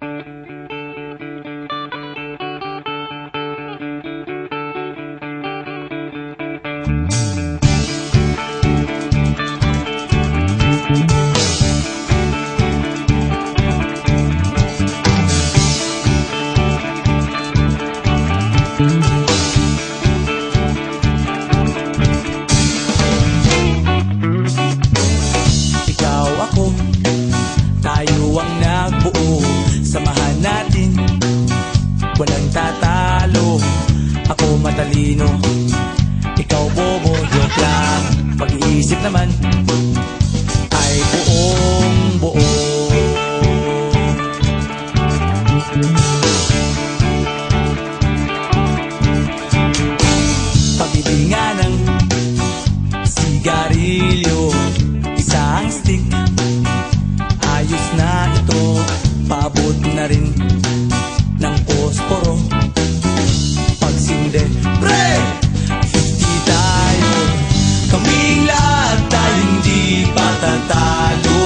Ikaw ako, tayo ang nagbuo. Samahan natin, walang tatalo. Ako matalino, ikaw bobo. Joke lang, pag-iisip naman ay buong buo. Pabibinga ng sigarilyo, isang stick, ayos na ito. Paabot na rin ng posporo. Pagsinde, pre! 50 tayo, kaming lahat tayo hindi patatalo.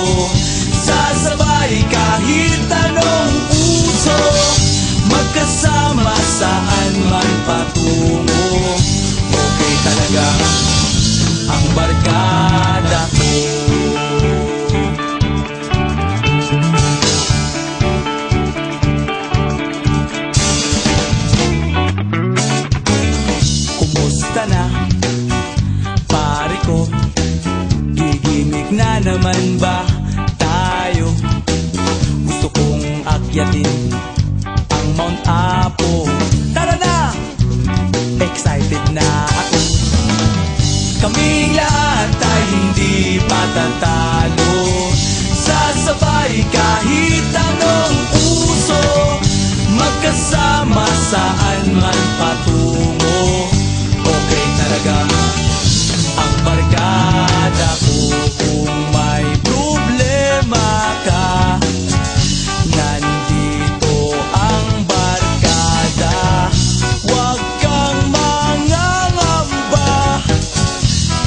Sasabay kahit anong uso, magkasama saan man patungo. Okay talaga ang barkada ko. Kumusta na, pare ko? Gigimik na naman ba tayo? Gusto kong akyatin ang Mount Apo. Tara na! Excited na ako. Kaming lahat tayo hindi patatalo. Sasabay kahit anong uso, magkasama saan man patungo. Okay talaga ang barkada ko. Kung may problema ka, nandito ang barkada. Huwag kang mangangamba,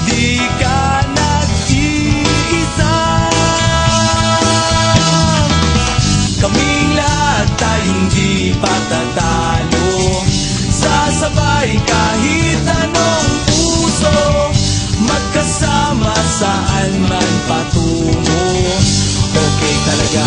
di ka nag-iisa. Kaming lahat tayo hindi patatalo. Sasabay kahit anong uso, magkasama saan man patungo. Okay talaga